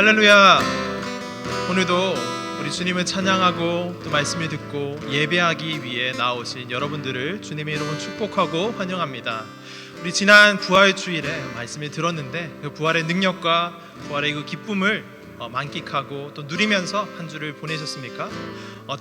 할렐루야. 오늘도 우리 주님을 찬양하고 또 말씀을 듣고 예배하기 위해 나오신 여러분들을 주님의 이름으로 축복하고 환영합니다. 우리 지난 부활 주일에 말씀을 들었는데 그 부활의 능력과 부활의 그 기쁨을 만끽하고 또 누리면서 한 주를 보내셨습니까?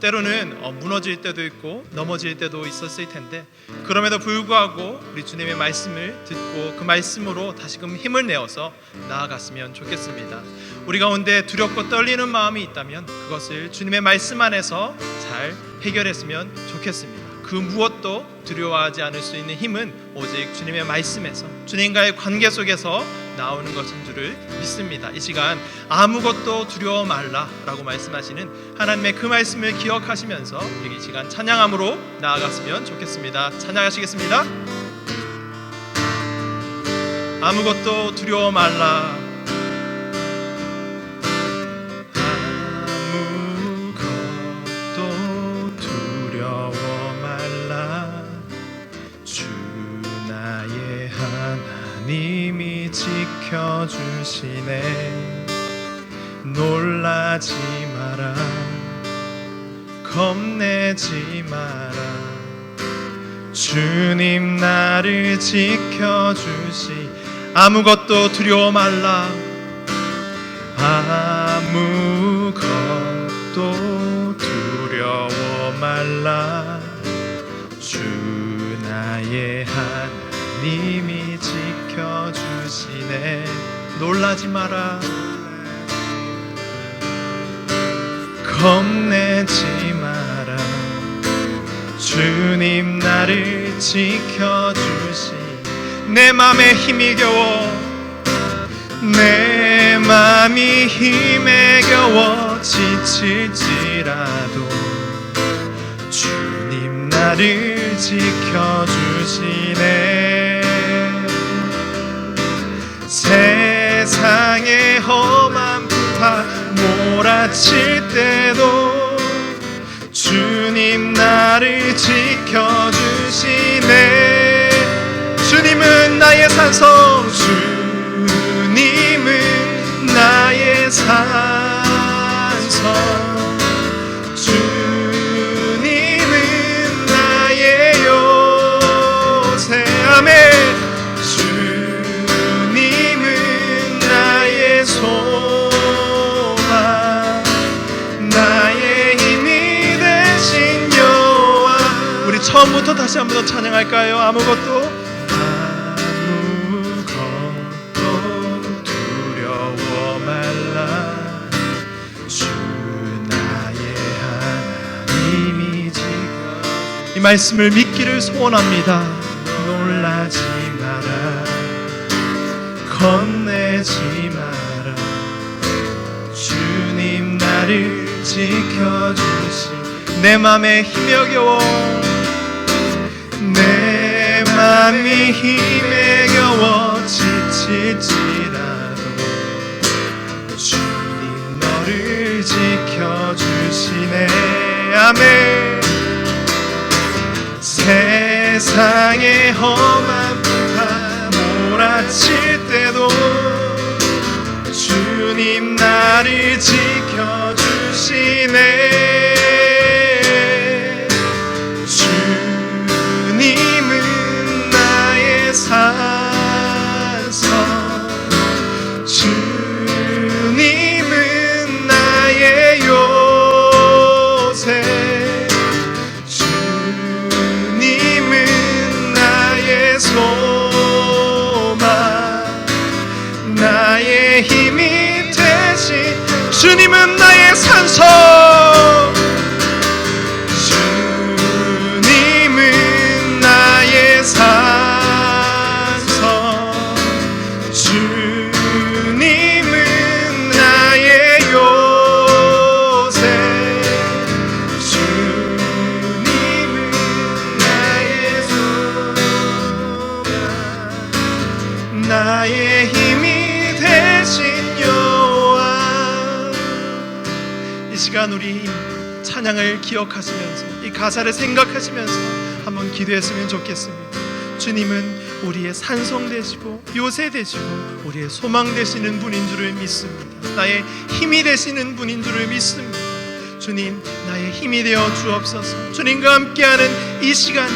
때로는 무너질 때도 있고 넘어질 때도 있었을 텐데 그럼에도 불구하고 우리 주님의 말씀을 듣고 그 말씀으로 다시금 힘을 내어서 나아갔으면 좋겠습니다. 우리 가운데 두렵고 떨리는 마음이 있다면 그것을 주님의 말씀 안에서 잘 해결했으면 좋겠습니다. 그 무엇도 두려워하지 않을 수 있는 힘은 오직 주님의 말씀에서 주님과의 관계 속에서 나오는 것인 줄을 믿습니다. 이 시간 아무것도 두려워 말라라고 말씀하시는 하나님의 그 말씀을 기억하시면서 이 시간 찬양함으로 나아갔으면 좋겠습니다. 찬양하시겠습니다. 아무것도 두려워 말라. 아무것도 두려워 말라. 주 나의 하나님이 지켜주시네. 놀라지 마라. 겁내지 마라. 주님 나를 지켜주시. 아무것도 두려워 말라. 아무것도 두려워 말라. 주 나의 하나님이 지켜주시네. 놀라지 마라. 겁내지 마라. 주님 나를 지켜주시. 내 맘에 힘이 겨워. 내 맘이 힘에 겨워 지칠지라도 주님 나를 지켜주시네. 세상의 험한 풍파 몰아칠 때도 주님 나를 지켜주시네. 주님은 나의 산성. 주님은 나의 산성. 주님은 나의 요새. 아멘. 주님은 나의 소망. 나의 힘이 되신 여호와. 우리 처음부터 다시 한 번 더 찬양할까요? 아무것도 두려워 말라. 주 나의 하나님이 지켜. 이 말씀을 믿기를 소원합니다. 놀라지 마라. 겁내지 마라. 주님 나를 지켜주시. 내 맘에 힘이 겨워. 내 맘이 힘에 겨워 지칠지라도 주님 너를 지켜주시네. 아멘. 세상의 험한 풍파 몰아칠 때도 주님 나를 지켜주시네. 주님은 나의 산성. 주님은 나의 요새. 주님은 나의 소망. 나의 힘이 되신. 주님은 나의 산성. 주님은 나의 산성. 주님은 나의 요새. 주님은 나의 소망. 나의 힘이 되신 여호와. 이 시간 우리 찬양을 기억하시면서 이 가사를 생각하시면서 한번 기도했으면 좋겠습니다. 주님은 우리의 산성 되시고 요새 되시고 우리의 소망 되시는 분인 줄을 믿습니다. 나의 힘이 되시는 분인 줄을 믿습니다. 주님, 나의 힘이 되어 주옵소서. 주님과 함께하는 이 시간,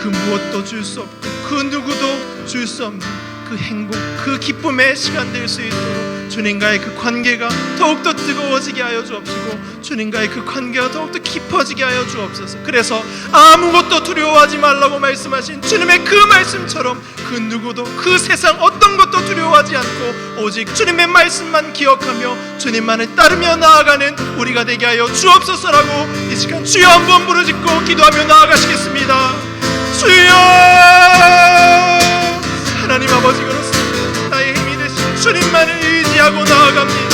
그 무엇도 줄 수 없고 그 누구도 줄 수 없는 그 행복, 그 기쁨의 시간 될 수 있도록 주님과의 그 관계가 더욱더 뜨거워지게 하여 주옵시고 주님과의 그 관계가 더욱더 깊어지게 하여 주옵소서. 그래서 아무것도 두려워하지 말라고 말씀하신 주님의 그 말씀처럼 그 누구도, 그 세상 어떤 것도 두려워하지 않고 오직 주님의 말씀만 기억하며 주님만을 따르며 나아가는 우리가 되게 하여 주옵소서라고 이 시간 주여 한번 부르짖고 기도하며 나아가시겠습니다. 주여! 하나님 아버지, 그렇습니다. 나의 힘이 되신 주님만을 의지하고 나아갑니다.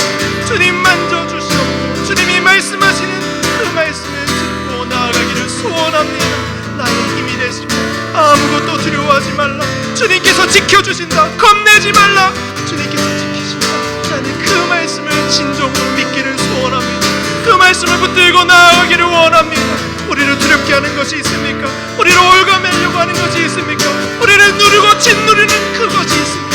주님 만져주시옵고 주님이 말씀하시는 그 말씀을 듣고 나아가기를 소원합니다. 나의 힘이 되시고 아무것도 두려워하지 말라. 주님께서 지켜주신다. 겁내지 말라. 주님께서 지키신다. 나는 그 말씀을 진정으로 믿기를 소원합니다. 그 말씀을 붙들고 나아가기를 원합니다. 우리를 두렵게 하는 것이 있습니까? 우리를 올가매려고 하는 것이 있습니까? 우리를 누르고 짓누르는 그것이 있습니까?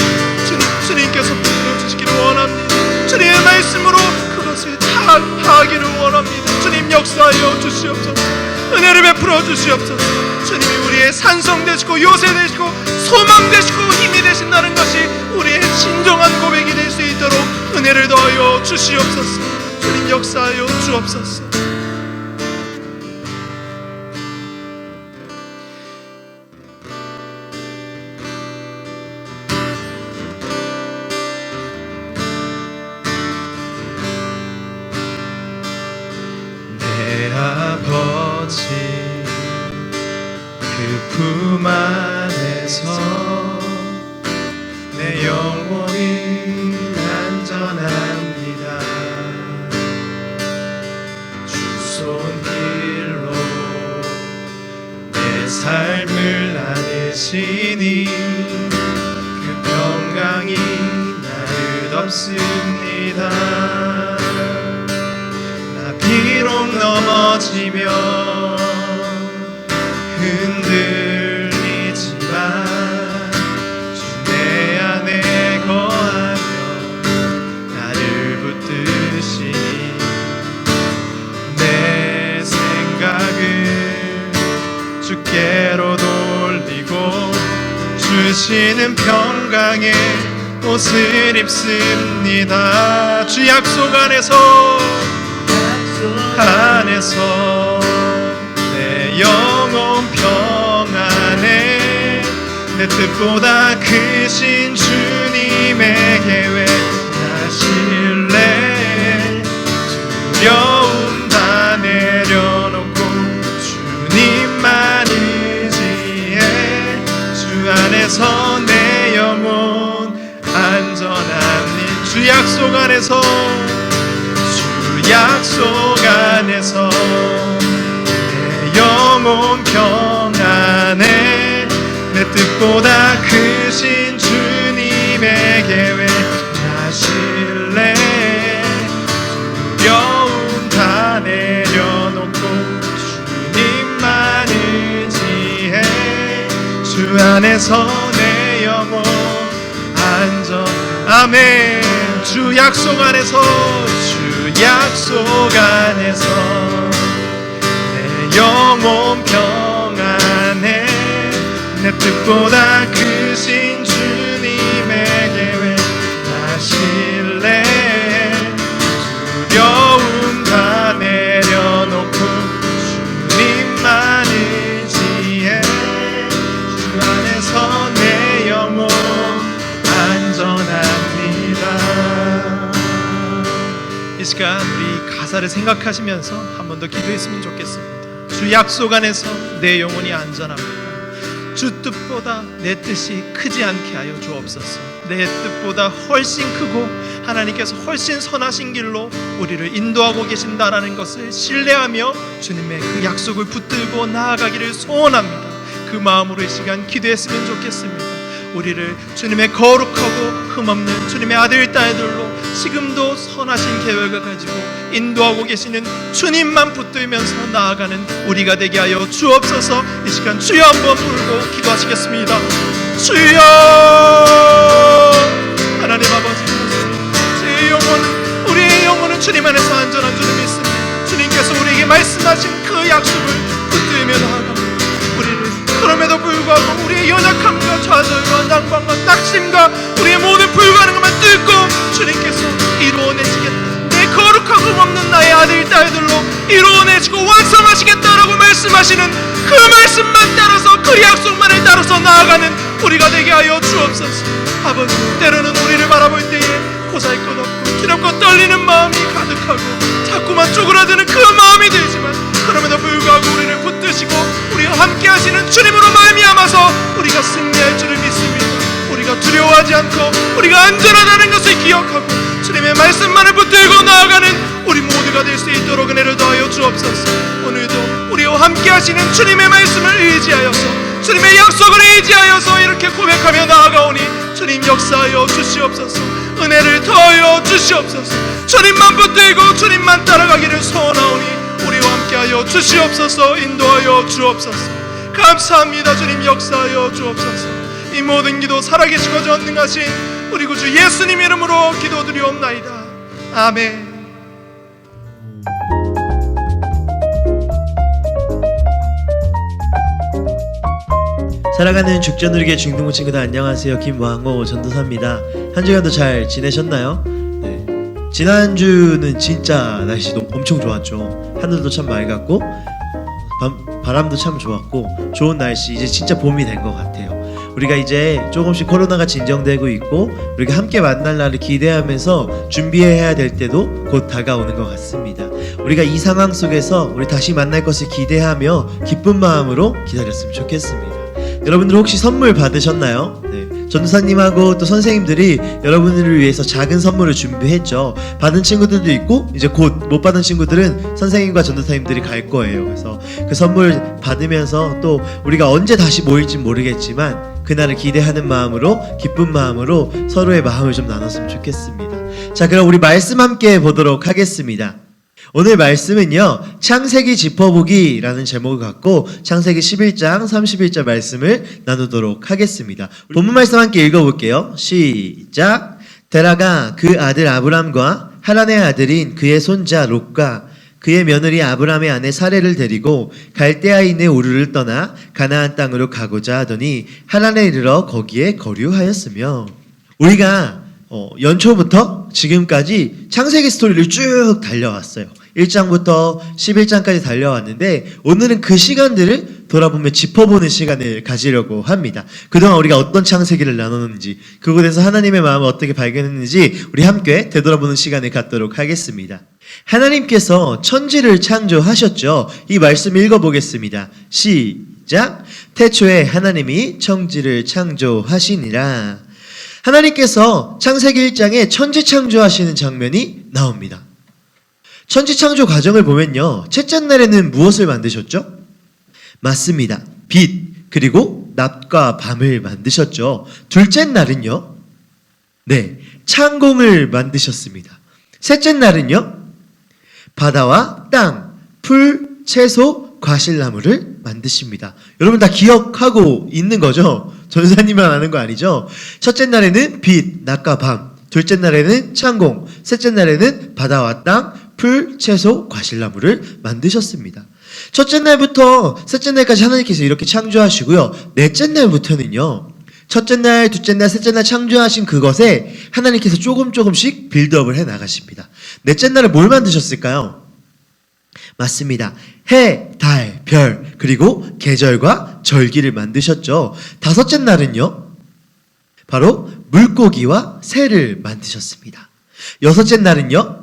주님께서 붙들어 주시기를 원합니다. 주님의 말씀으로 그것을 다 하기를 원합니다. 주님 역사하여 주시옵소서. 은혜를 베풀어 주시옵소서. 주님이 우리의 산성 되시고 요새 되시고 소망 되시고 힘이 되신다는 것이 우리의 진정한 고백이 될 수 있도록 은혜를 더하여 주시옵소서. 주님 역사하여 주옵소서. 아버지, 그 품 안에서 내 영혼이 안전합니다. 주 손길로 내 삶을 나누시니 그 평강이 나를 덮습니다. 비록 넘어지며 흔들리지만 주 내 안에 거하며 나를 붙드시니 내 생각을 주께로 돌리고 주시는 평강의 옷을 입습니다. 주 약속 안에서 내 영혼 평안에 내 뜻보다 크신 주님의 계획 나 신뢰 두려움 다 내려놓고 주님만 의지해 주 안에서 내 영혼 안전하니 주 약속 안에서 내 영혼 평안에 내 뜻보다 크신 주님의 계획 나 신뢰 두려움 다 내려놓고 주님만 의지해 주 안에서 내 영혼 안전. 아멘. 주 약속 안에서 내 영혼 평안에 내 뜻보다 크신 주님의 계획 나 신뢰 두려움 다 내려놓고 주님만 의지해 주 안에서 내 영혼 안전합니다. 이 시간 우리 가사를 생각하시면서 한 번 더 기도했으면 좋겠습니다. 주 약속 안에서 내 영혼이 안전합니다. 주 뜻보다 내 뜻이 크지 않게 하여 주옵소서. 내 뜻보다 훨씬 크고 하나님께서 훨씬 선하신 길로 우리를 인도하고 계신다라는 것을 신뢰하며 주님의 그 약속을 붙들고 나아가기를 소원합니다. 그 마음으로 이 시간 기도했으면 좋겠습니다. 우리를 주님의 거룩하고 흠없는 주님의 아들 딸들로 지금도 선하신 계획을 가지고 인도하고 계시는 주님만 붙들면서 나아가는 우리가 되게 하여 주옵소서. 이 시간 주여 한번 부르고 기도하시겠습니다. 주여, 하나님 아버지, 제 영혼은, 우리의 영혼은 주님 안에서 안전한 줄을 믿습니다. 주님께서 우리에게 말씀하신 그 약속을 붙들며 나아갑니다. 우리는 그럼에도 불구하고 우리의 연약함과 좌절과 낙관과 낙심과 우리의 모든 불가능함을 뚫고 주님께서 이루어내시겠다, 내 거룩하고 없는 나의 아들 딸들로 이루어내시고 완성하시겠다라고 말씀하시는 그 말씀만 따라서, 그 약속만을 따라서 나아가는 우리가 되게 하여 주옵소서. 아버지, 때로는 우리를 바라볼 때에 보잘것없고 두렵고 떨리는 마음이 가득하고 자꾸만 쪼그라드는 그 마음이 들지만, 그럼에도 불구하고 우리를 붙드시고 우리와 함께 하시는 주님으로 말미암아서 우리가 승리할 줄을 믿습니다. 우리가 두려워하지 않고 우리가 안전하다는 것을 기억하고 주님의 말씀만을 붙들고 나아가는 우리 모두가 될 수 있도록 은혜를 더하여 주옵소서. 오늘도 우리와 함께 하시는 주님의 말씀을 의지하여서, 주님의 약속을 의지하여서 이렇게 고백하며 나아가오니 주님 역사하여 주시옵소서. 은혜를 더하여 주시옵소서. 주님만 붙들고 주님만 따라가기를 소원하오니 우리와 함께하여 주시옵소서. 인도하여 주옵소서. 감사합니다. 주님 역사하여 주옵소서. 이 모든 기도 살아계시고 전능하신 우리 구주 예수님 이름으로 기도드리옵나이다. 아멘. 살아가는 죽전우리의 중등부 친구들 안녕하세요. 김왕호 전도사입니다. 한 주간도 잘 지내셨나요? 네. 지난주는 진짜 날씨 엄청 좋았죠. 하늘도 참 맑았고 바람도 참 좋았고 좋은 날씨, 이제 진짜 봄이 된 것 같아요. 우리가 이제 조금씩 코로나가 진정되고 있고 우리가 함께 만날 날을 기대하면서 준비해야 될 때도 곧 다가오는 것 같습니다. 우리가 이 상황 속에서 우리 다시 만날 것을 기대하며 기쁜 마음으로 기다렸으면 좋겠습니다. 여러분들 혹시 선물 받으셨나요? 네. 전도사님하고 또 선생님들이 여러분들을 위해서 작은 선물을 준비했죠. 받은 친구들도 있고 이제 곧 못 받은 친구들은 선생님과 전도사님들이 갈 거예요. 그래서 그 선물 받으면서 또 우리가 언제 다시 모일지 모르겠지만 그날을 기대하는 마음으로, 기쁜 마음으로 서로의 마음을 좀 나눴으면 좋겠습니다. 자, 그럼 우리 말씀 함께 보도록 하겠습니다. 오늘 말씀은요, 창세기 짚어보기라는 제목을 갖고 창세기 11장 31절 말씀을 나누도록 하겠습니다. 본문 말씀 함께 읽어볼게요. 시작. 데라가 그 아들 아브람과 하란의 아들인 그의 손자 롯과 그의 며느리 아브람의 아내 사레를 데리고 갈대아에 있는 우르를 떠나 가나안 땅으로 가고자 하더니 하란에 이르러 거기에 거류하였으며, 우리가 연초부터 지금까지 창세기 스토리를 쭉 달려왔어요. 1장부터 11장까지 달려왔는데 오늘은 그 시간들을 돌아보며 짚어보는 시간을 가지려고 합니다. 그동안 우리가 어떤 창세기를 나눴는지, 그곳에서 하나님의 마음을 어떻게 발견했는지 우리 함께 되돌아보는 시간을 갖도록 하겠습니다. 하나님께서 천지를 창조하셨죠. 이 말씀 읽어보겠습니다. 시작. 태초에 하나님이 천지를 창조하시니라. 하나님께서 창세기 1장에 천지 창조하시는 장면이 나옵니다. 천지 창조 과정을 보면요, 첫째 날에는 무엇을 만드셨죠? 맞습니다. 빛, 그리고 낮과 밤을 만드셨죠. 둘째 날은요, 네, 창공을 만드셨습니다. 셋째 날은요, 바다와 땅, 풀, 채소, 과실나무를 만드십니다. 여러분 다 기억하고 있는 거죠? 전사님만 아는 거 아니죠? 첫째 날에는 빛, 낮과 밤, 둘째 날에는 창공, 셋째 날에는 바다와 땅, 풀, 채소, 과실나무를 만드셨습니다. 첫째 날부터 셋째 날까지 하나님께서 이렇게 창조하시고요. 넷째 날부터는요, 첫째 날, 둘째 날, 셋째 날 창조하신 그것에 하나님께서 조금씩 빌드업을 해 나가십니다. 넷째 날에 뭘 만드셨을까요? 맞습니다. 해, 달, 별, 그리고 계절과 절기를 만드셨죠. 다섯째 날은요, 바로 물고기와 새를 만드셨습니다. 여섯째 날은요,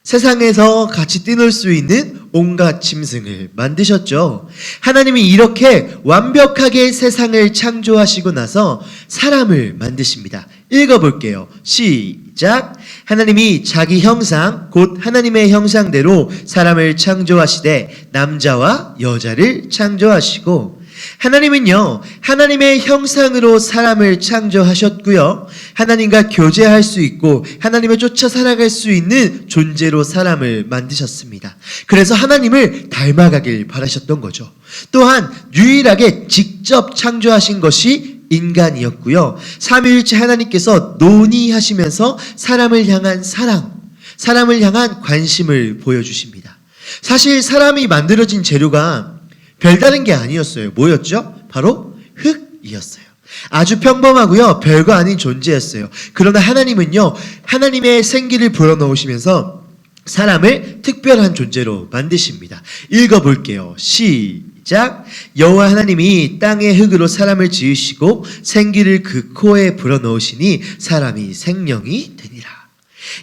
세상에서 같이 뛰놀 수 있는 온갖 짐승을 만드셨죠. 하나님이 이렇게 완벽하게 세상을 창조하시고 나서 사람을 만드십니다. 읽어볼게요. 시작. 하나님이 자기 형상 곧 하나님의 형상대로 사람을 창조하시되 남자와 여자를 창조하시고 하나님은요, 하나님의 형상으로 사람을 창조하셨고요. 하나님과 교제할 수 있고 하나님을 쫓아 살아갈 수 있는 존재로 사람을 만드셨습니다. 그래서 하나님을 닮아가길 바라셨던 거죠. 또한 유일하게 직접 창조하신 것이 인간이었고요. 삼위일체 하나님께서 논의하시면서 사람을 향한 사랑, 사람을 향한 관심을 보여주십니다. 사실 사람이 만들어진 재료가 별다른 게 아니었어요. 뭐였죠? 바로 흙이었어요. 아주 평범하고요, 별거 아닌 존재였어요. 그러나 하나님은요, 하나님의 생기를 불어넣으시면서 사람을 특별한 존재로 만드십니다. 읽어볼게요. 시작. 여호와 하나님이 땅의 흙으로 사람을 지으시고 생기를 그 코에 불어넣으시니 사람이 생명이 되니라.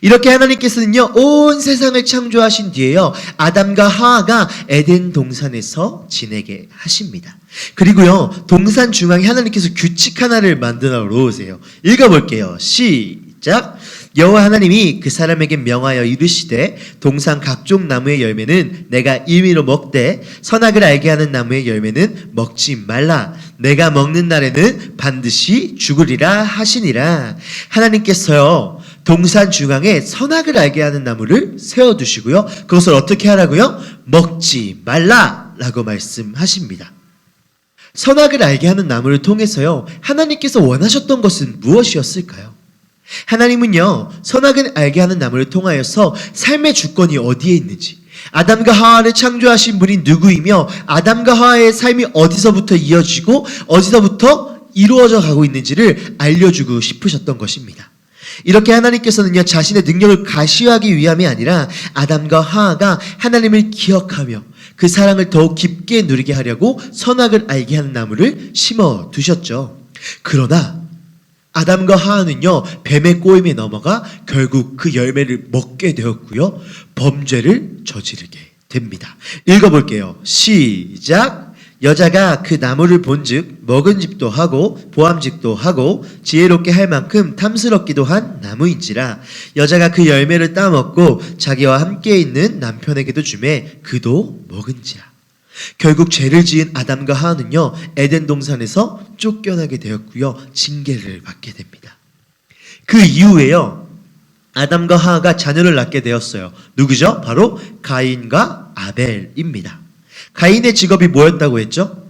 이렇게 하나님께서는요, 온 세상을 창조하신 뒤에요, 아담과 하와가 에덴 동산에서 지내게 하십니다. 그리고요, 동산 중앙에 하나님께서 규칙 하나를 만들어 놓으세요. 읽어볼게요. 시작. 여호와 하나님이 그 사람에게 명하여 이르시되 동산 각종 나무의 열매는 내가 임의로 먹되 선악을 알게 하는 나무의 열매는 먹지 말라. 내가 먹는 날에는 반드시 죽으리라 하시니라. 하나님께서요, 동산 중앙에 선악을 알게 하는 나무를 세워두시고요, 그것을 어떻게 하라고요? 먹지 말라라고 말씀하십니다. 선악을 알게 하는 나무를 통해서요, 하나님께서 원하셨던 것은 무엇이었을까요? 하나님은요, 선악을 알게 하는 나무를 통하여서 삶의 주권이 어디에 있는지, 아담과 하와를 창조하신 분이 누구이며 아담과 하와의 삶이 어디서부터 이어지고 어디서부터 이루어져 가고 있는지를 알려주고 싶으셨던 것입니다. 이렇게 하나님께서는요, 자신의 능력을 가시하기 위함이 아니라 아담과 하와가 하나님을 기억하며 그 사랑을 더욱 깊게 누리게 하려고 선악을 알게 하는 나무를 심어 두셨죠. 그러나 아담과 하와는요, 뱀의 꼬임에 넘어가 결국 그 열매를 먹게 되었고요, 범죄를 저지르게 됩니다. 읽어볼게요. 시작. 여자가 그 나무를 본즉 먹은집도 하고 보암직도 하고 지혜롭게 할 만큼 탐스럽기도 한 나무인지라. 여자가 그 열매를 따먹고 자기와 함께 있는 남편에게도 주매 그도 먹은지라. 결국 죄를 지은 아담과 하와는요, 에덴 동산에서 쫓겨나게 되었고요, 징계를 받게 됩니다. 그 이후에요, 아담과 하와가 자녀를 낳게 되었어요. 누구죠? 바로 가인과 아벨입니다. 가인의 직업이 뭐였다고 했죠?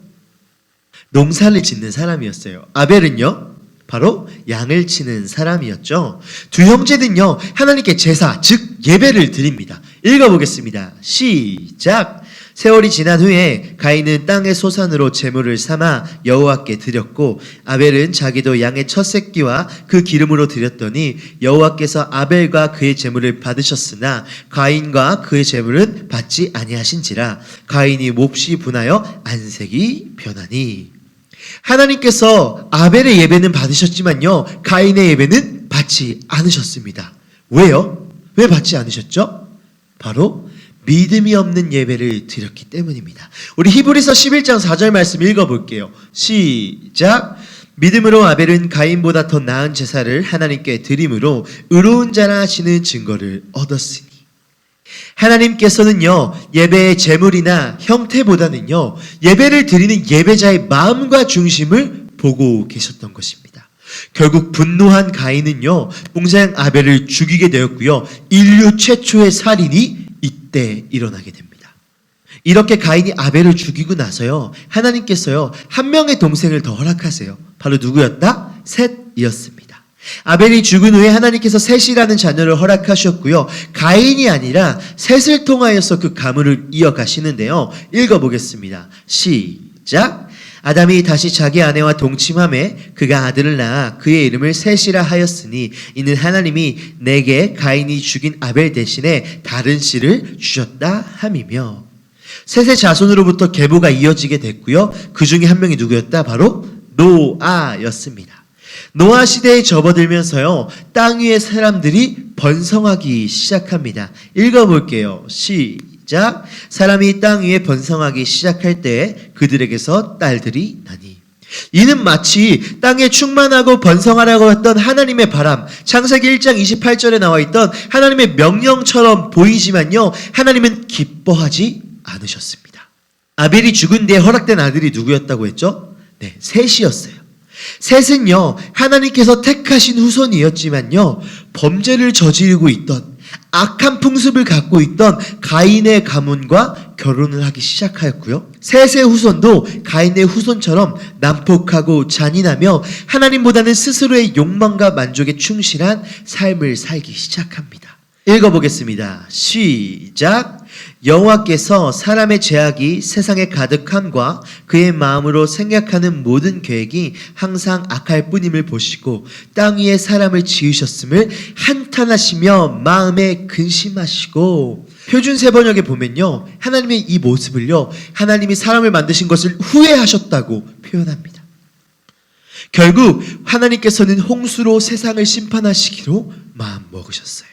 농사를 짓는 사람이었어요. 아벨은요, 바로 양을 치는 사람이었죠. 두 형제는요, 하나님께 제사, 즉 예배를 드립니다. 읽어보겠습니다. 시작. 세월이 지난 후에 가인은 땅의 소산으로 제물을 삼아 여호와께 드렸고 아벨은 자기도 양의 첫 새끼와 그 기름으로 드렸더니 여호와께서 아벨과 그의 제물을 받으셨으나 가인과 그의 제물은 받지 아니하신지라. 가인이 몹시 분하여 안색이 변하니. 하나님께서 아벨의 예배는 받으셨지만요, 가인의 예배는 받지 않으셨습니다. 왜요? 왜 받지 않으셨죠? 바로 믿음이 없는 예배를 드렸기 때문입니다. 우리 히브리서 11장 4절 말씀 읽어볼게요. 시작. 믿음으로 아벨은 가인보다 더 나은 제사를 하나님께 드림으로 의로운 자라 하시는 증거를 얻었으니. 하나님께서는요, 예배의 제물이나 형태보다는요, 예배를 드리는 예배자의 마음과 중심을 보고 계셨던 것입니다. 결국 분노한 가인은요, 봉사양 아벨을 죽이게 되었고요, 인류 최초의 살인이 이때 일어나게 됩니다. 이렇게 가인이 아벨을 죽이고 나서요, 하나님께서요, 한 명의 동생을 더 허락하세요. 바로 누구였다? 셋이었습니다. 아벨이 죽은 후에 하나님께서 셋이라는 자녀를 허락하셨고요, 가인이 아니라 셋을 통하여서 그 가문을 이어가시는데요. 읽어보겠습니다. 시작. 아담이 다시 자기 아내와 동침하매 그가 아들을 낳아 그의 이름을 셋이라 하였으니 이는 하나님이 내게 가인이 죽인 아벨 대신에 다른 씨를 주셨다 함이며. 셋의 자손으로부터 계보가 이어지게 됐고요, 그 중에 한 명이 누구였다? 바로 노아였습니다. 노아 시대에 접어들면서요, 땅 위의 사람들이 번성하기 시작합니다. 읽어볼게요. 시작. 사람이 땅 위에 번성하기 시작할 때 그들에게서 딸들이 나니. 이는 마치 땅에 충만하고 번성하라고 했던 하나님의 바람, 창세기 1장 28절에 나와 있던 하나님의 명령처럼 보이지만요, 하나님은 기뻐하지 않으셨습니다. 아벨이 죽은 뒤에 허락된 아들이 누구였다고 했죠? 네, 셋이었어요. 셋은요, 하나님께서 택하신 후손이었지만요, 범죄를 저지르고 있던, 악한 풍습을 갖고 있던 가인의 가문과 결혼을 하기 시작하였고요. 셋의 후손도 가인의 후손처럼 난폭하고 잔인하며 하나님보다는 스스로의 욕망과 만족에 충실한 삶을 살기 시작합니다. 읽어보겠습니다. 시작. 여호와께서 사람의 죄악이 세상에 가득함과 그의 마음으로 생각하는 모든 계획이 항상 악할 뿐임을 보시고 땅 위에 사람을 지으셨음을 한탄하시며 마음에 근심하시고. 표준 세번역에 보면요, 하나님의 이 모습을요, 하나님이 사람을 만드신 것을 후회하셨다고 표현합니다. 결국 하나님께서는 홍수로 세상을 심판하시기로 마음먹으셨어요.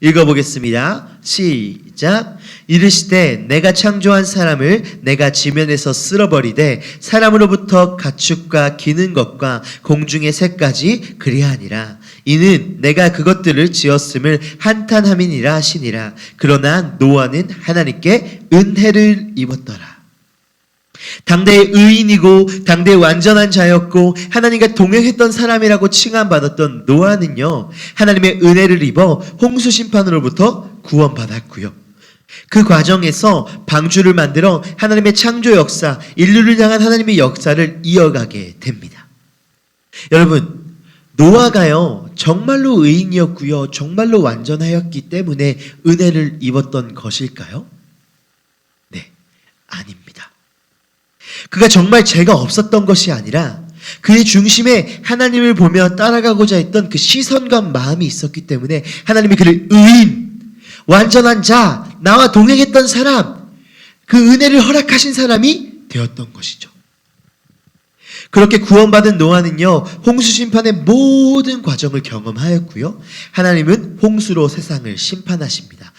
읽어보겠습니다. 시작. 이르시되 내가 창조한 사람을 내가 지면에서 쓸어버리되 사람으로부터 가축과 기는 것과 공중의 새까지 그리하니라. 이는 내가 그것들을 지었음을 한탄함이니라 하시니라. 그러나 노아는 하나님께 은혜를 입었더라. 당대의 의인이고 당대의 완전한 자였고 하나님과 동행했던 사람이라고 칭함받았던 노아는요, 하나님의 은혜를 입어 홍수 심판으로부터 구원받았고요. 그 과정에서 방주를 만들어 하나님의 창조 역사, 인류를 향한 하나님의 역사를 이어가게 됩니다. 여러분, 노아가요, 정말로 의인이었고요, 정말로 완전하였기 때문에 은혜를 입었던 것일까요? 네, 아닙니다. 그가 정말 죄가 없었던 것이 아니라 그의 중심에 하나님을 보며 따라가고자 했던 그 시선과 마음이 있었기 때문에 하나님이 그를 의인, 완전한 자, 나와 동행했던 사람, 그 은혜를 허락하신 사람이 되었던 것이죠. 그렇게 구원받은 노아는요, 홍수 심판의 모든 과정을 경험하였고요, 하나님은 홍수로 세상을 심판하십니다.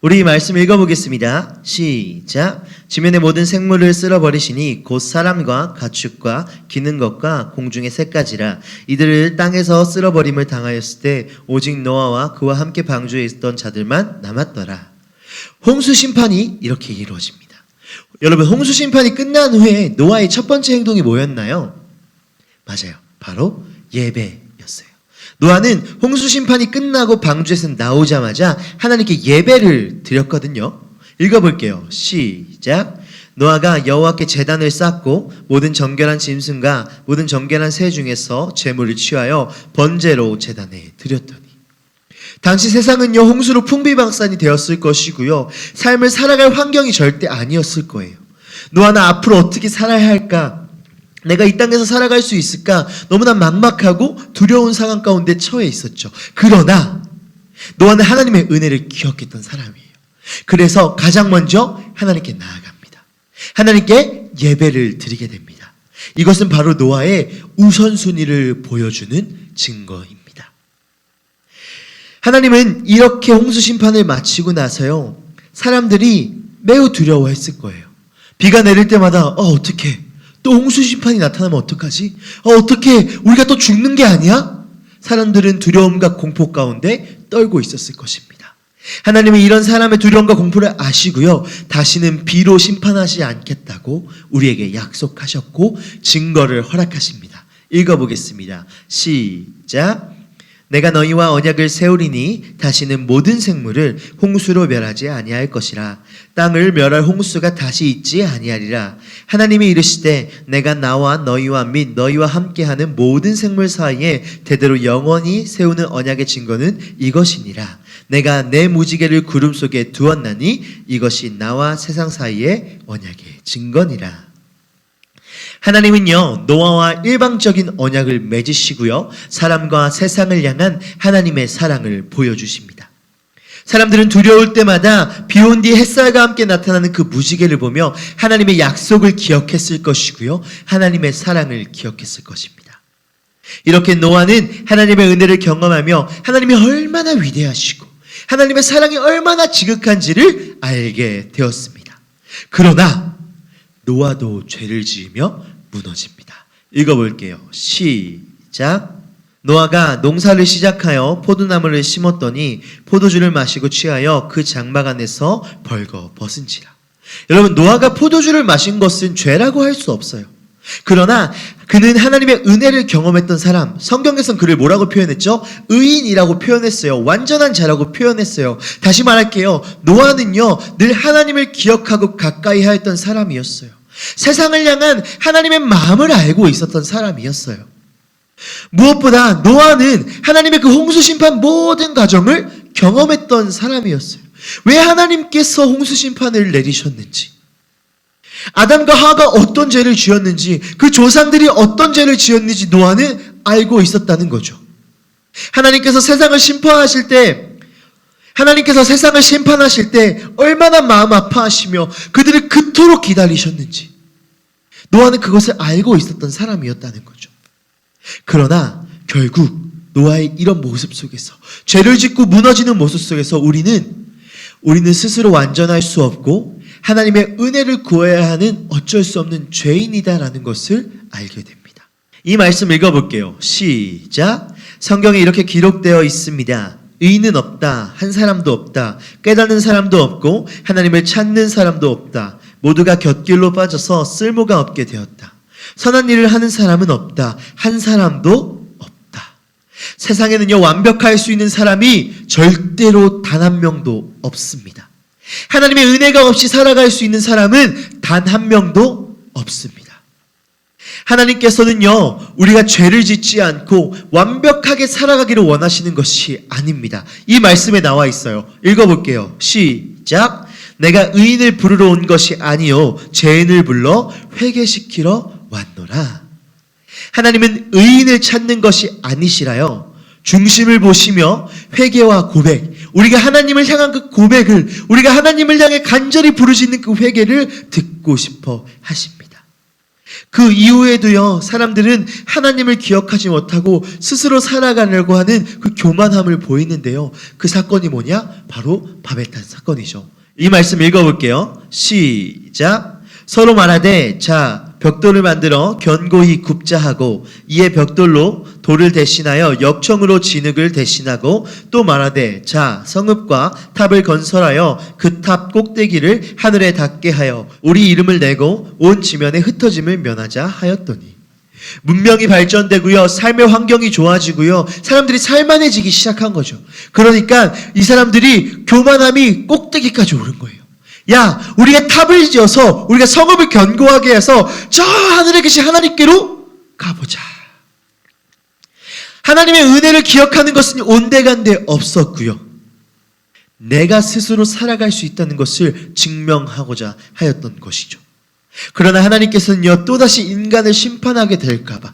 우리 이 말씀 읽어보겠습니다. 시작. 지면의 모든 생물을 쓸어버리시니 곧 사람과 가축과 기는 것과 공중의 새까지라. 이들을 땅에서 쓸어버림을 당하였을 때 오직 노아와 그와 함께 방주에 있었던 자들만 남았더라. 홍수 심판이 이렇게 이루어집니다. 여러분, 홍수 심판이 끝난 후에 노아의 첫 번째 행동이 뭐였나요? 맞아요. 바로 예배였어요. 노아는 홍수 심판이 끝나고 방주에서 나오자마자 하나님께 예배를 드렸거든요. 읽어볼게요. 시작. 노아가 여호와께 제단을 쌓고 모든 정결한 짐승과 모든 정결한 새 중에서 제물을 취하여 번제로 제단에 드렸더니. 당시 세상은요, 홍수로 풍비박산이 되었을 것이고요, 삶을 살아갈 환경이 절대 아니었을 거예요. 노아는 앞으로 어떻게 살아야 할까? 내가 이 땅에서 살아갈 수 있을까? 너무나 막막하고 두려운 상황 가운데 처해 있었죠. 그러나 노아는 하나님의 은혜를 기억했던 사람이에요. 그래서 가장 먼저 하나님께 나아갑니다. 하나님께 예배를 드리게 됩니다. 이것은 바로 노아의 우선순위를 보여주는 증거입니다. 하나님은 이렇게 홍수 심판을 마치고 나서요, 사람들이 매우 두려워했을 거예요. 비가 내릴 때마다 어떡해, 또 홍수 심판이 나타나면 어떡하지? 어떡해, 우리가 또 죽는 게 아니야? 사람들은 두려움과 공포 가운데 떨고 있었을 것입니다. 하나님은 이런 사람의 두려움과 공포를 아시고요, 다시는 비로 심판하지 않겠다고 우리에게 약속하셨고 증거를 허락하십니다. 읽어보겠습니다. 시작. 내가 너희와 언약을 세우리니 다시는 모든 생물을 홍수로 멸하지 아니할 것이라. 땅을 멸할 홍수가 다시 있지 아니하리라. 하나님이 이르시되 내가 나와 너희와 및 너희와 함께하는 모든 생물 사이에 대대로 영원히 세우는 언약의 증거는 이것이니라. 내가 내 무지개를 구름 속에 두었나니 이것이 나와 세상 사이의 언약의 증거니라. 하나님은요, 노아와 일방적인 언약을 맺으시고요, 사람과 세상을 향한 하나님의 사랑을 보여주십니다. 사람들은 두려울 때마다 비온 뒤 햇살과 함께 나타나는 그 무지개를 보며 하나님의 약속을 기억했을 것이고요, 하나님의 사랑을 기억했을 것입니다. 이렇게 노아는 하나님의 은혜를 경험하며 하나님이 얼마나 위대하시고 하나님의 사랑이 얼마나 지극한지를 알게 되었습니다. 그러나 노아도 죄를 지으며 무너집니다. 읽어볼게요. 시작. 노아가 농사를 시작하여 포도나무를 심었더니 포도주를 마시고 취하여 그 장막 안에서 벌거 벗은지라. 여러분, 노아가 포도주를 마신 것은 죄라고 할 수 없어요. 그러나 그는 하나님의 은혜를 경험했던 사람, 성경에선 그를 뭐라고 표현했죠? 의인이라고 표현했어요. 완전한 자라고 표현했어요. 다시 말할게요. 노아는요, 늘 하나님을 기억하고 가까이 하였던 사람이었어요. 세상을 향한 하나님의 마음을 알고 있었던 사람이었어요. 무엇보다 노아는 하나님의 그 홍수 심판 모든 과정을 경험했던 사람이었어요. 왜 하나님께서 홍수 심판을 내리셨는지, 아담과 하와가 어떤 죄를 지었는지, 그 조상들이 어떤 죄를 지었는지 노아는 알고 있었다는 거죠. 하나님께서 세상을 심판하실 때 얼마나 마음 아파하시며 그들을 그토록 기다리셨는지 노아는 그것을 알고 있었던 사람이었다는 거죠. 그러나 결국 노아의 이런 모습 속에서, 죄를 짓고 무너지는 모습 속에서 우리는 스스로 완전할 수 없고 하나님의 은혜를 구해야 하는 어쩔 수 없는 죄인이다라는 것을 알게 됩니다. 이 말씀 읽어볼게요. 시작. 성경에 이렇게 기록되어 있습니다. 의인은 없다. 한 사람도 없다. 깨닫는 사람도 없고 하나님을 찾는 사람도 없다. 모두가 곁길로 빠져서 쓸모가 없게 되었다. 선한 일을 하는 사람은 없다. 한 사람도 없다. 세상에는요, 완벽할 수 있는 사람이 절대로 단 한 명도 없습니다. 하나님의 은혜가 없이 살아갈 수 있는 사람은 단 한 명도 없습니다. 하나님께서는요, 우리가 죄를 짓지 않고 완벽하게 살아가기를 원하시는 것이 아닙니다. 이 말씀에 나와 있어요. 읽어볼게요. 시작. 내가 의인을 부르러 온 것이 아니요 죄인을 불러 회개시키러 왔노라. 하나님은 의인을 찾는 것이 아니시라요, 중심을 보시며 회개와 고백, 우리가 하나님을 향한 그 고백을, 우리가 하나님을 향해 간절히 부르짖는 그 회개를 듣고 싶어 하십니다. 그 이후에도요, 사람들은 하나님을 기억하지 못하고 스스로 살아가려고 하는 그 교만함을 보이는데요, 그 사건이 뭐냐? 바로 바벨탑 사건이죠. 이 말씀 읽어볼게요. 시작. 서로 말하되 자 벽돌을 만들어 견고히 굽자 하고 이에 벽돌로 돌을 대신하여 역청으로 진흙을 대신하고 또 말하되 자 성읍과 탑을 건설하여 그 탑 꼭대기를 하늘에 닿게 하여 우리 이름을 내고 온 지면에 흩어짐을 면하자 하였더니 문명이 발전되고요, 삶의 환경이 좋아지고요, 사람들이 살만해지기 시작한 거죠. 그러니까 이 사람들이 교만함이 꼭대기까지 오른 거예요. 야, 우리가 탑을 지어서 우리가 성읍을 견고하게 해서 저 하늘에 계신 하나님께로 가보자. 하나님의 은혜를 기억하는 것은 온데간데 없었고요, 내가 스스로 살아갈 수 있다는 것을 증명하고자 하였던 것이죠. 그러나 하나님께서는요, 또다시 인간을 심판하게 될까봐,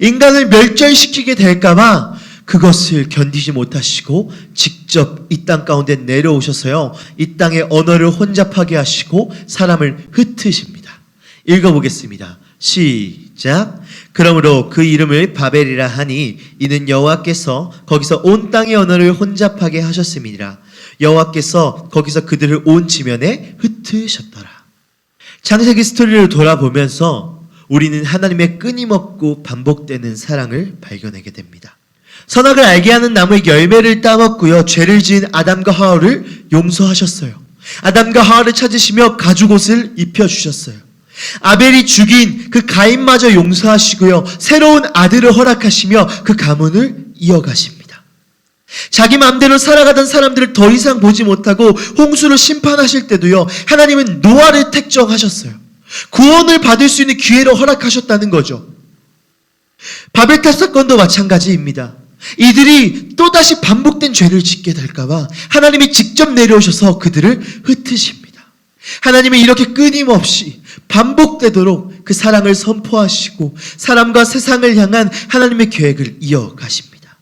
인간을 멸절시키게 될까봐 그것을 견디지 못하시고 직접 이 땅 가운데 내려오셔서요, 이 땅의 언어를 혼잡하게 하시고 사람을 흩으십니다. 읽어보겠습니다. 시작. 그러므로 그 이름을 바벨이라 하니 이는 여호와께서 거기서 온 땅의 언어를 혼잡하게 하셨음이니라. 여호와께서 거기서 그들을 온 지면에 흩으셨더라. 창세기 스토리를 돌아보면서 우리는 하나님의 끊임없고 반복되는 사랑을 발견하게 됩니다. 선악을 알게 하는 나무의 열매를 따먹고요, 죄를 지은 아담과 하와를 용서하셨어요. 아담과 하와를 찾으시며 가죽옷을 입혀주셨어요. 아벨이 죽인 그 가인마저 용서하시고요, 새로운 아들을 허락하시며 그 가문을 이어가십니다. 자기 마음대로 살아가던 사람들을 더 이상 보지 못하고 홍수로 심판하실 때도요, 하나님은 노아를 택정하셨어요. 구원을 받을 수 있는 기회를 허락하셨다는 거죠. 바벨탑 사건도 마찬가지입니다. 이들이 또다시 반복된 죄를 짓게 될까봐 하나님이 직접 내려오셔서 그들을 흩으십니다. 하나님은 이렇게 끊임없이 반복되도록 그 사랑을 선포하시고 사람과 세상을 향한 하나님의 계획을 이어가십니다.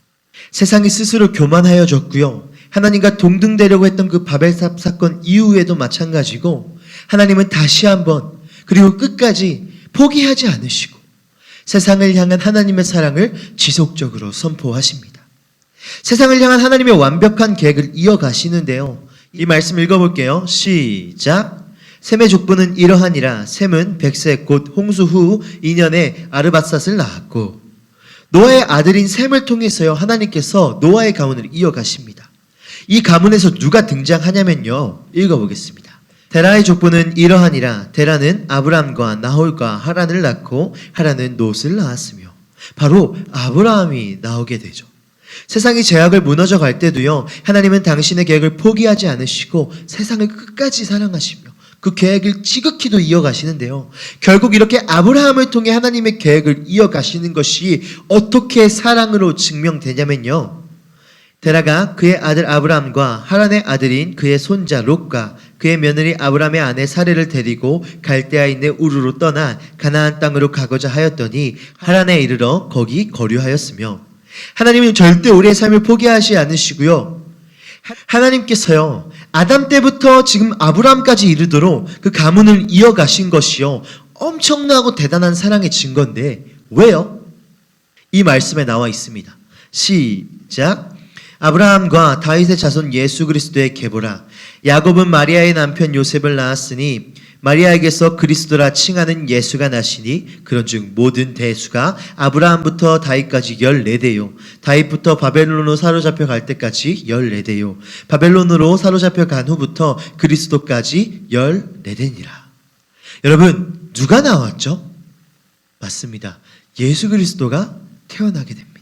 세상이 스스로 교만하여졌고요, 하나님과 동등되려고 했던 그 바벨탑 사건 이후에도 마찬가지고, 하나님은 다시 한번 그리고 끝까지 포기하지 않으시고 세상을 향한 하나님의 사랑을 지속적으로 선포하십니다. 세상을 향한 하나님의 완벽한 계획을 이어가시는데요, 이 말씀 읽어볼게요. 시작. 셈의 족보는 이러하니라. 셈은 100세 곧 홍수 후 2년에 아르밧삿을 낳았고, 노아의 아들인 셈을 통해서요, 하나님께서 노아의 가문을 이어가십니다. 이 가문에서 누가 등장하냐면요, 읽어보겠습니다. 데라의 족보는 이러하니라. 데라는 아브람과 나홀과 하란을 낳고 하란은 롯을 낳았으며 바로 아브라함이 나오게 되죠. 세상이 제약을 무너져 갈 때도요, 하나님은 당신의 계획을 포기하지 않으시고 세상을 끝까지 사랑하시며 그 계획을 지극히도 이어가시는데요. 결국 이렇게 아브라함을 통해 하나님의 계획을 이어가시는 것이 어떻게 사랑으로 증명되냐면요. 데라가 그의 아들 아브람과 하란의 아들인 그의 손자 롯과 그의 며느리 아브람의 아내 사레를 데리고 갈대아에 있는 우르로 떠나 가나안 땅으로 가고자 하였더니 하란에 이르러 거기 거류하였으며, 하나님은 절대 우리의 삶을 포기하지 않으시고요. 하나님께서요, 아담 때부터 지금 아브람까지 이르도록 그 가문을 이어가신 것이요, 엄청나고 대단한 사랑의 증거인데 왜요? 이 말씀에 나와 있습니다. 시작. 아브라함과 다윗의 자손 예수 그리스도의 계보라. 야곱은 마리아의 남편 요셉을 낳았으니 마리아에게서 그리스도라 칭하는 예수가 나시니 그런즉 모든 대수가 아브라함부터 다윗까지 14대요 다윗부터 바벨론으로 사로잡혀 갈 때까지 14대요 바벨론으로 사로잡혀 간 후부터 그리스도까지 14대니라. 여러분, 누가 나왔죠? 맞습니다. 예수 그리스도가 태어나게 됩니다.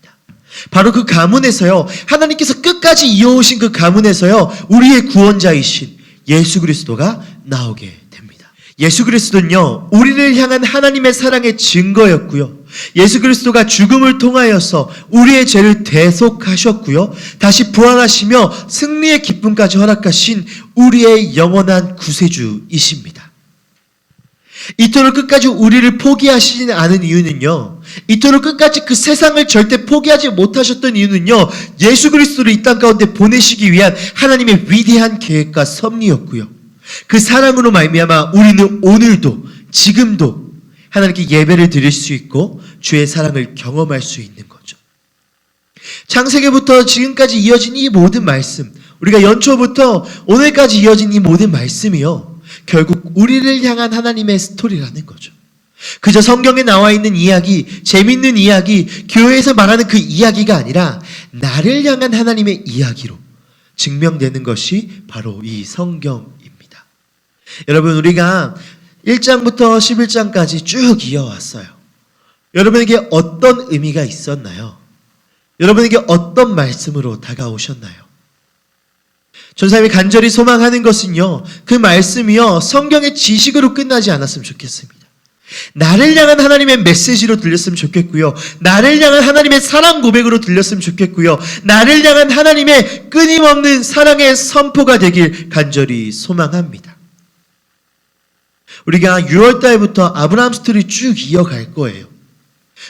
바로 그 가문에서요, 하나님께서 끝까지 이어오신 그 가문에서요, 우리의 구원자이신 예수 그리스도가 나오게 됩니다. 예수 그리스도는요, 우리를 향한 하나님의 사랑의 증거였고요, 예수 그리스도가 죽음을 통하여서 우리의 죄를 대속하셨고요, 다시 부활하시며 승리의 기쁨까지 허락하신 우리의 영원한 구세주이십니다. 이토록 끝까지 우리를 포기하시지 않은 이유는요, 이토록 끝까지 그 세상을 절대 포기하지 못하셨던 이유는요, 예수 그리스도를 이 땅 가운데 보내시기 위한 하나님의 위대한 계획과 섭리였고요, 그 사랑으로 말미암아 우리는 오늘도 지금도 하나님께 예배를 드릴 수 있고 주의 사랑을 경험할 수 있는 거죠. 창세기부터 지금까지 이어진 이 모든 말씀, 우리가 연초부터 오늘까지 이어진 이 모든 말씀이요, 결국 우리를 향한 하나님의 스토리라는 거죠. 그저 성경에 나와 있는 이야기, 재밌는 이야기, 교회에서 말하는 그 이야기가 아니라 나를 향한 하나님의 이야기로 증명되는 것이 바로 이 성경입니다. 여러분, 우리가 1장부터 11장까지 쭉 이어왔어요. 여러분에게 어떤 의미가 있었나요? 여러분에게 어떤 말씀으로 다가오셨나요? 전사님이 간절히 소망하는 것은요, 그 말씀이요, 성경의 지식으로 끝나지 않았으면 좋겠습니다. 나를 향한 하나님의 메시지로 들렸으면 좋겠고요, 나를 향한 하나님의 사랑 고백으로 들렸으면 좋겠고요, 나를 향한 하나님의 끊임없는 사랑의 선포가 되길 간절히 소망합니다. 우리가 6월달부터 아브라함 스토리 쭉 이어갈 거예요.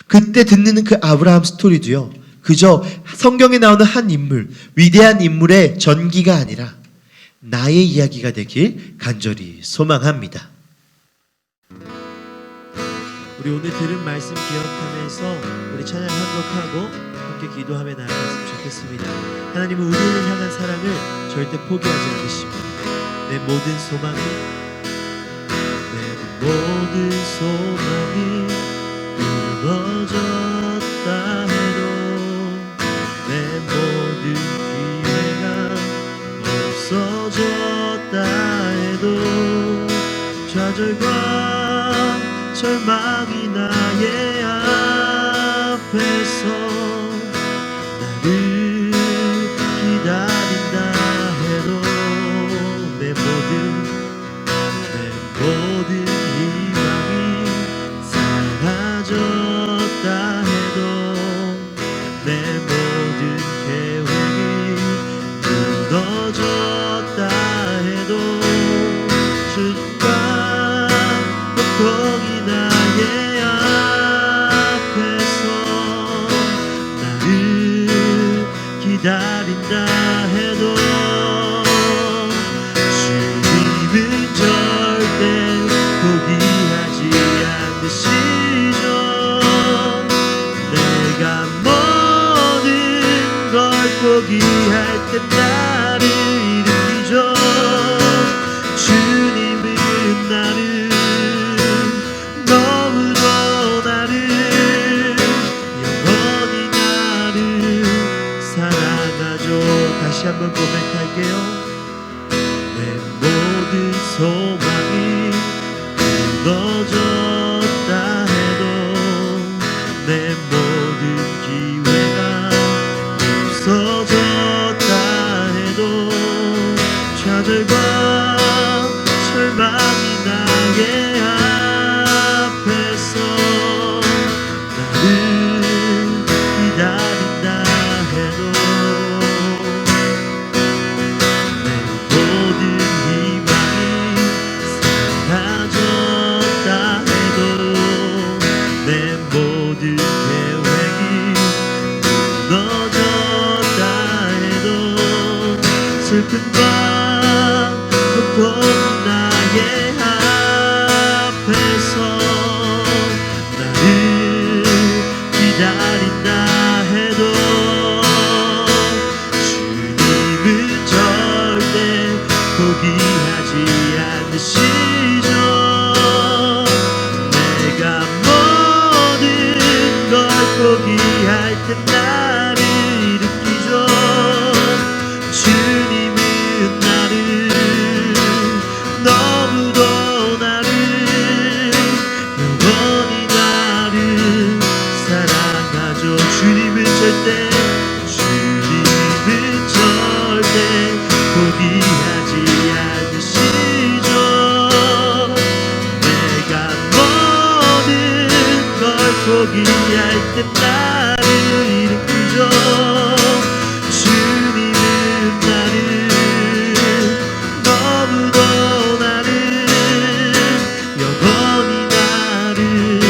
그때 듣는 그 아브라함 스토리도요, 그저 성경에 나오는 한 인물, 위대한 인물의 전기가 아니라 나의 이야기가 되길 간절히 소망합니다. 우리 오늘 들은 말씀 기억하면서 우리 찬양 한곡하고 함께 기도하며 나아갔으면 좋겠습니다. 하나님은 우리를 향한 사랑을 절대 포기하지 않으십니다. 내 모든 소망이 무너졌다 해도, 내 모든 기회가 없어졌다 해도, 좌절과 절망이 나의 앞에서 나를 기다린다 해도, 내 모든 희망이 사라졌다 해도, 내 모든 계획이 무너졌다 해도, 주가 고통이 나의 앞에서 나를 기다린다 해도, 주님은 절대 포기하지 않으시죠. 내가 모든 걸 포기할 때 나를 일으키죠. 주님은 나를 나의 앞에서 나를 기다린다 해도 내 모든 희망이 사라졌다 해도 내 모든 계획이 무너졌다 해도 슬픈 밤 고통 나의 앞에서 나를 기다린다 해도 주님은 절대 포기하지 않으시죠. 내가 모든 걸 포기할 때 나를 일으키죠. 주님은 나를 너무도 나를 영원히 나를 사랑하죠. 주님은 절대 포기하지 않으시죠. 내가 모든 걸 포기할 때 나를 일으키죠. 주님은 나를 너무도 나를 영원히 나를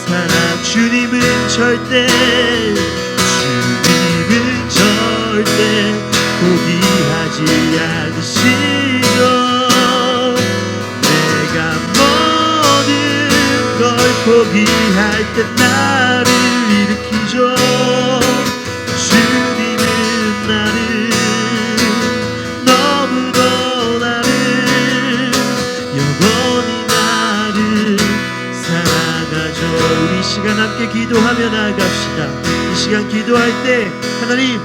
사랑. 주님은 절대 포기하지 않으시죠. 내가 모든 걸 포기할 때 나를 일으키죠. 주님은 나를 너무도 나를 영원히 나를 사랑하죠. 우리 이 시간 함께 기도하며 나아갑시다. 이 시간 기도할 때 하나님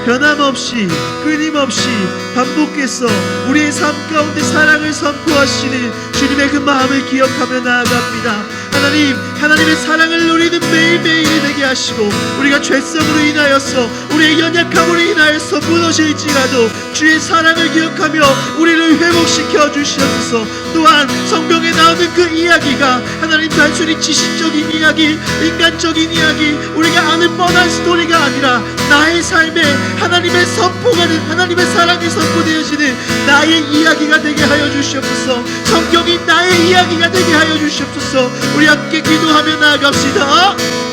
변함없이 끊임없이 반복해서 우리의 삶 가운데 사랑을 선포하시는 주님의 그 마음을 기억하며 나아갑니다. 하나님, 하나님의 사랑을 누리는 매일매일이 되게 하시고 우리가 죄성으로 인하여서 우리의 연약함으로 인하여서 무너질지라도 주의 사랑을 기억하며 우리를 회복시켜 주시옵소서. 또한 성경에 나오는 그 이야기가 하나님 단순히 지식적인 이야기, 인간적인 이야기, 우리가 아는 뻔한 스토리가 아니라 나의 삶에 하나님의 선포가 된 하나님의 사랑이 선포되어지는 나의 이야기가 되게 하여 주시옵소서. 성경이 나의 이야기가 되게 하여 주시옵소서. 우리 함께 기도하며 나아갑시다.